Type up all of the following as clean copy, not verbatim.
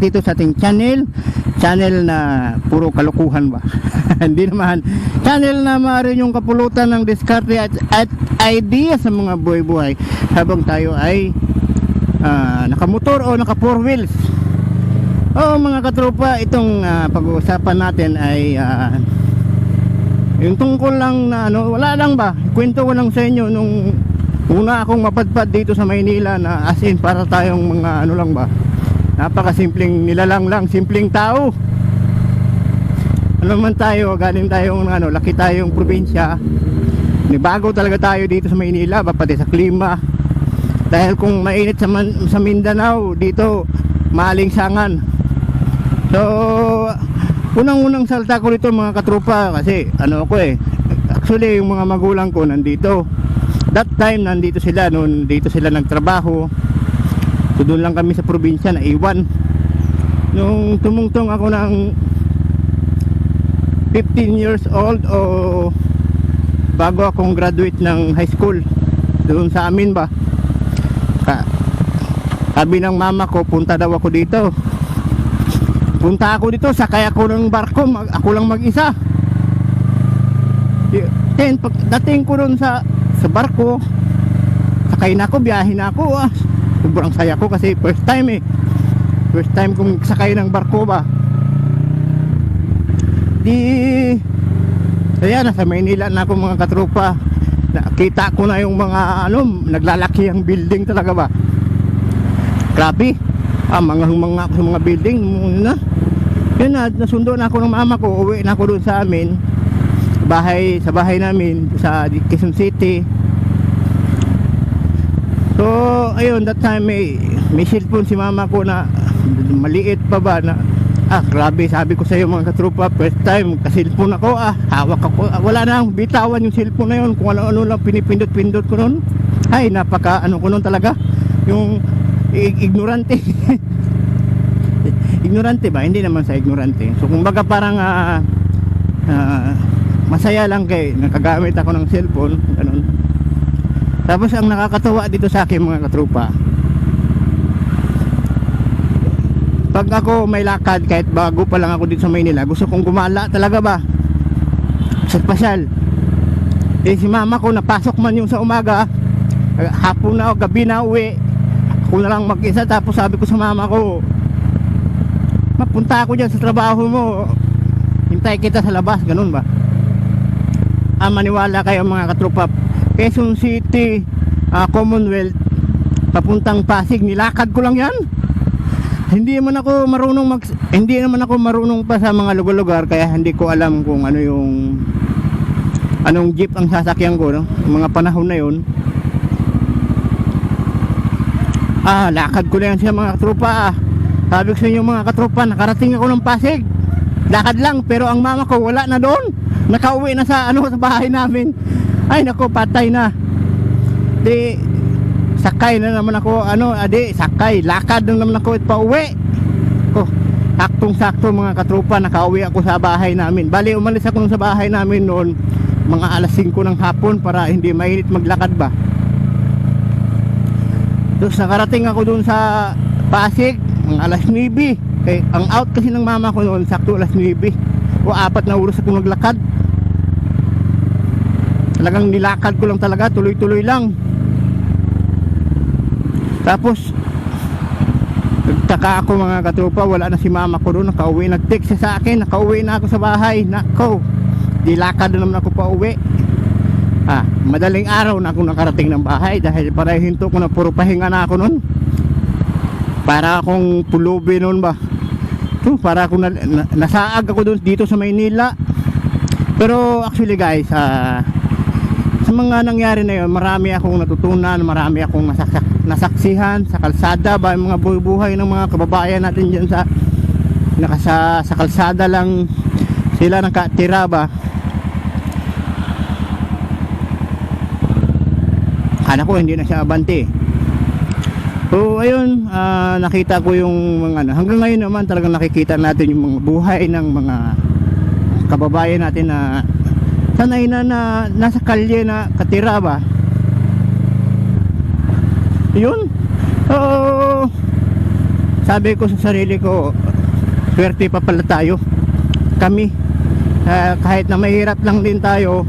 dito sa ating channel na puro kalokohan ba. Hindi naman channel na maaari yung kapulutan ng diskarte at idea sa mga buhay-buhay habang tayo ay nakamotor o naka 4 wheels. Mga katropa, itong pag-uusapan natin ay yung tungkol lang na wala lang ba, kwento ko lang sa inyo nung una akong mapadpad dito sa Maynila, na as in para tayong mga lang ba, napakasimpleng nilalang lang, simpleng tao. Ano man tayo, galing tayong laki tayong probinsya, bago talaga tayo dito sa Maynila ba, pati sa klima. Dahil kung mainit sa Mindanao, dito malingsangan. So unang salta ko dito mga katropa, kasi actually yung mga magulang ko nandito. That time nandito sila, noon dito sila nagtrabaho. So doon lang kami sa probinsya na iwan. Nung tumungtong ako ng 15 years old o bago akong graduate ng high school doon sa amin ba, sabi ng mama ko, punta daw ako dito. Punta ako dito, sakay ako ng barko, ako lang mag-isa. Then pagdating ko doon sa barko, sakay na ako, biyahe na ako. Sobrang saya ko kasi first time kong sakay ng barko ba. Kaya nasa Maynila na ako mga katropa. Nakita ko na yung mga naglalaki ang building talaga ba. Grabe. Mga building na. Yun na, nasundo na ako ng mama ko, uwi na ako doon sa amin. Sa bahay namin sa Quezon City. So ayun, that time may cellphone si mama ko na maliit pa ba na grabe, sabi ko sa iyo mga katropa, first time ka-cellphone ako, hawak ako, wala na akong bitawan yung cellphone na yun, kung ano lang pinipindot-pindot ko noon. Ay napaka ko noon talaga, yung ignorante. Ignorante ba? Hindi naman sa ignorante. So kumbaga parang masaya lang kay nakagamit ako ng cellphone, ganun. Tapos ang nakakatawa dito sa akin mga katropa, pag ako may lakad, kahit bago pa lang ako dito sa Maynila, gusto kong gumala talaga ba sa pasyal. Si mama ko napasok man yung sa umaga, hapon na o gabi na uwi, ako na lang mag-isa. Tapos sabi ko sa mama ko, mapunta ako dyan sa trabaho mo, hintay kita sa labas, ganun ba. Maniwala kayo mga katropa, Quezon City, Commonwealth papuntang Pasig, nilakad ko lang yan. Hindi naman ako marunong pa sa mga lugar-lugar, kaya hindi ko alam kung anong jeep ang sasakyan ko, no? Mga panahon na yun. Lakad ko na yan siya mga katropa. Sabi ko sa inyo mga katropa, nakarating ako ng Pasig, lakad lang, pero ang mama ko wala na doon, nakauwi na sa sa bahay namin. Ay nako, patay na. Sakay na naman ako, sakay, lakad na naman ako pauwi. Saktong-sakto mga katropa, nakauwi ako sa bahay namin. Bali, umalis ako sa bahay namin noon mga alas 5 ng hapon para hindi mainit maglakad ba. Tapos nakarating ako doon sa Pasig mga alas 9. Ang out kasi ng mama ko noon, sakto alas 9 o 4 na oras ako naglakad. Talagang nilakad ko lang talaga, tuloy-tuloy lang. Tapos nagtaka ako mga katropa, wala na si mama ko doon, nakauwi. Nag-text sa akin, nakauwi na ako sa bahay. Nako, dilakad na naman ako pa uwi. Madaling araw na ako nakarating ng bahay, dahil para hinto ko na, puro pahinga na ako noon. Para akong pulubi noon ba. Para akong nasaag ako doon dito sa Maynila. Pero actually guys, sa mga nangyari na yun, marami akong natutunan, marami akong nasaksihan sa kalsada ba, yung mga buhay ng mga kababayan natin dyan sa kalsada lang sila nakatira ba. Akala ko hindi na siya abante. So ayun, nakita ko yung mga hanggang ngayon naman talagang nakikita natin yung mga buhay ng mga kababayan natin na sanay na nasa kalye na katira ba. Yun. sabi ko sa sarili ko, swerte pa pala tayo, kami. Kahit na mahirap lang din tayo,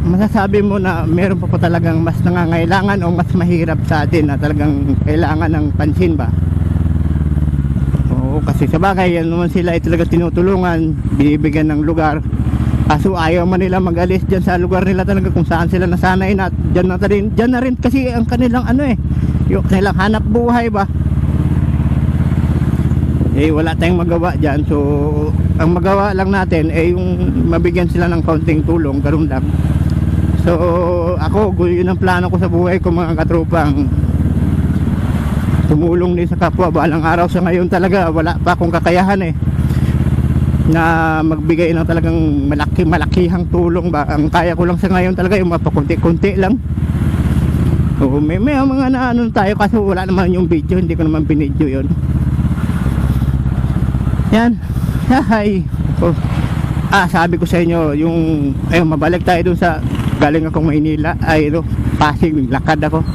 masasabi mo na meron pa talagang mas nangangailangan o mas mahirap sa atin na talagang kailangan ng pansin ba. Oo, kasi sa bagay yan naman sila ay talaga tinutulungan, binibigyan ng lugar. Kaso ayaw man nila mag-alis dyan sa lugar nila talaga kung saan sila nasanay na dyan na rin kasi ang kanilang yung kanilang hanap buhay ba. Wala tayong magawa dyan. So ang magawa lang natin yung mabigyan sila ng kaunting tulong, ganun lang. So ako, yun ang plano ko sa buhay ko mga katropang, tumulong din sa kapwa. Balang araw sa ngayon talaga wala pa akong kakayahan na magbigay ng talagang malakihang tulong ba. Ang kaya ko lang sa ngayon talaga yung mapakunti-kunti lang. So may mga naano tayo kasi wala naman yung video, hindi ko naman binidyo yun. Yan. Hi. Sabi ko sa inyo yung mabalik tayo dun sa galing akong Maynila, Pasig, lakad ako.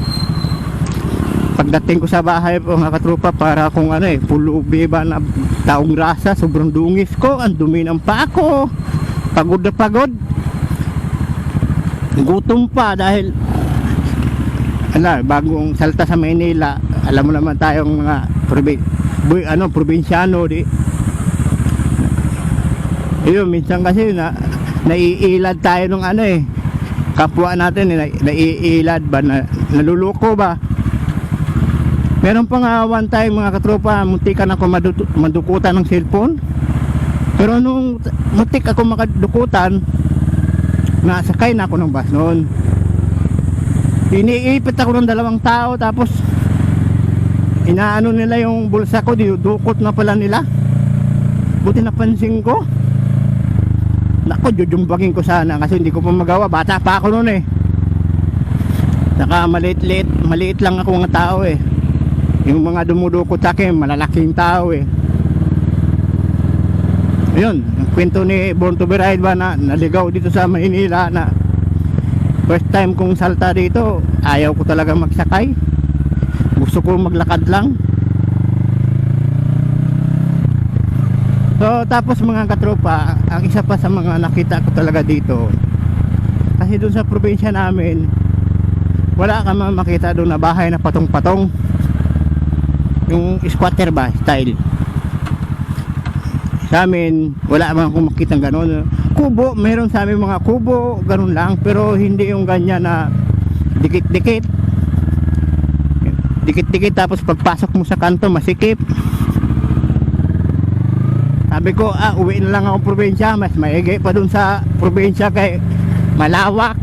Pagdating ko sa bahay mga katropa, para akong pulubi ba na taong rasa, sobrang dungis ko, ang dumi ng paa ko, pagod na pagod, gutom pa dahil bagong salta sa Maynila, alam mo naman tayong mga probinsyano di. Minsan kasi naiilad tayo ng kapwa natin, naiilad ba, naluluko ba. Meron pa nga one time mga katropa, muntikan ako madukutan ng cellphone. Pero nung muntik ako makadukutan, nasakay na ako ng bus noon. Iniipit ako ng 2 tao, tapos inaano nila yung bulsa ko, dinudukot na pala nila. Buti napansin ko. Nako, jujumbagin ko sana kasi hindi ko pa magawa, bata pa ako noon Saka maliit lang ako ng tao Yung mga dumudukot sa akin, malalaking tao Ayun, ang kwento ni Born to be Ride ba na naligaw dito sa Maynila, na first time kong salta dito, ayaw ko talaga magsakay. Gusto ko maglakad lang. So tapos mga katropa, ang isa pa sa mga nakita ko talaga dito, kasi doon sa probinsya namin, wala ka makita doon na bahay na patong-patong, yung squatter ba style. Sa amin wala man akong makitang gano'n. Kubo, meron sa amin mga kubo, ganun lang, pero hindi yung ganyan na dikit-dikit tapos pagpasok mo sa kanto masikip. Sabi ko, uwi na lang ako probinsya, mas maigi pa dun sa probinsya kay malawak.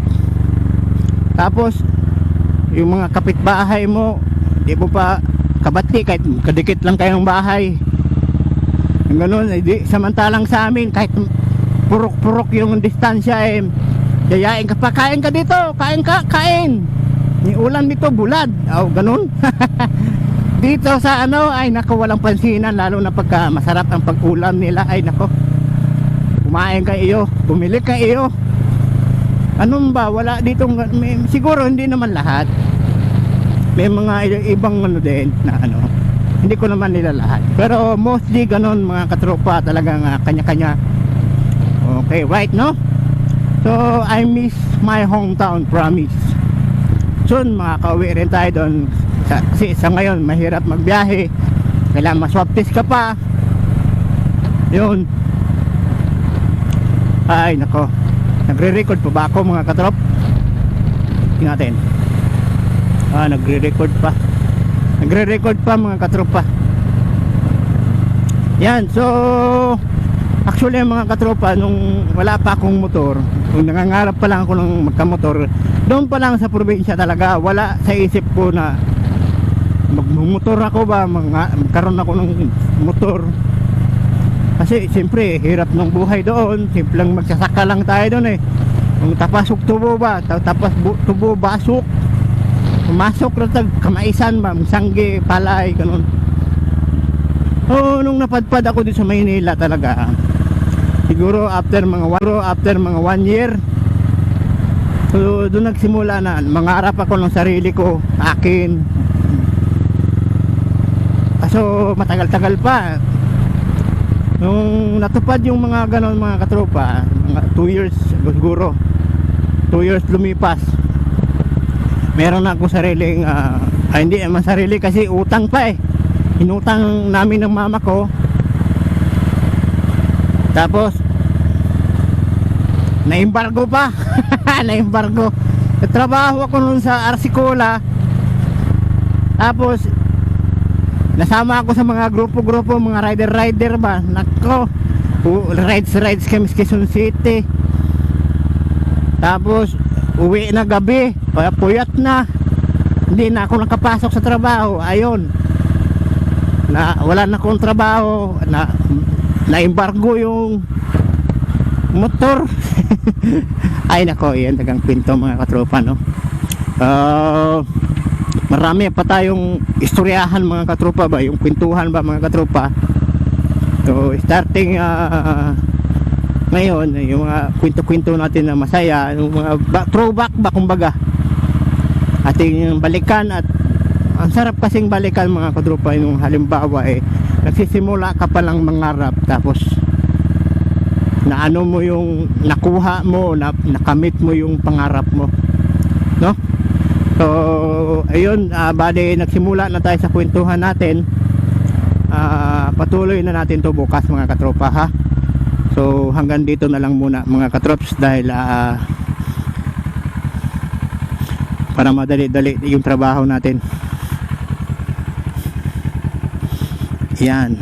Tapos yung mga kapitbahay mo, di mo pa kabati, kahit kadikit lang kayong bahay. Yung ganun, samantalang sa amin, kahit purok-purok yung distansya yayain ka pa, kain ka dito, kain. Yung ulan dito, bulad. Ganun. Dito sa ay nako, walang pansinan, lalo na pagka masarap ang pag-ulam nila, ay nako, kumain ka iyo, bumili ka iyo. Anong ba, wala dito, siguro hindi naman lahat, may mga ibang din na hindi ko naman nila lahat, pero mostly ganon mga katropa, talagang kanya-kanya. Okay, right, no? So I miss my hometown, promise. Soon makakauwi rin tayo doon. Kasi sa ngayon mahirap magbiyahe, kailangan maswab test ka pa. Yun. Ay nako, nagre-record pa ba ako mga katrop? Tingnan natin. Nagre-record pa mga katrop pa. Yan, so actually mga katropa, nung wala pa akong motor, kung nangangarap pa lang ako ng magkamotor, doon pa lang sa probinsya talaga, wala sa isip ko na magmumotor ako ba, magkaroon ako ng motor. Kasi siyempre hirap ng buhay doon, simpleng magsasaka lang tayo doon kung tapasok tubo ba, tapas tubo basok, pumasok na kamaisan ba, sangge, palay, ganun. Nung napadpad ako dito sa Maynila talaga, siguro after mga 1 year, so doon nagsimula na mangarap ako ng sarili ko, akin. So matagal-tagal pa. Nung natupad yung mga ganon mga katropa, mga 2 years siguro, 2 years lumipas, meron na akong sariling hindi naman sarili kasi utang pa eh, inutang namin ng mama ko. Tapos na-embargo pa. Na-embargo. Trabaho ako nun sa Arsicola. Tapos nasama ako sa mga grupo-grupo, mga rider ba. Nako, rides kami sa Quezon City. Tapos uwi na gabi, puyat na, hindi na ako nakapasok sa trabaho. Ayun, wala na akong trabaho, na-embargo yung motor. Ay nako, yan tagang pinto mga katropa, no. Marami pa tayong istoryahan mga katropa ba, yung kwentuhan ba mga katropa. So starting ngayon, yung mga kwento-kwento natin na masaya, yung mga throwback ba kumbaga, ating balikan. At ang sarap kasing balikan mga katropa, yung halimbawa nagsisimula ka pa lang mangarap, tapos na ano mo yung nakuha mo, nakamit mo yung pangarap mo, no? So ayun, bali nagsimula na tayo sa kwentuhan natin. Patuloy na natin to bukas mga katropa, ha. So hanggang dito na lang muna mga katrops, dahil para madali-dali yung trabaho natin. Yan.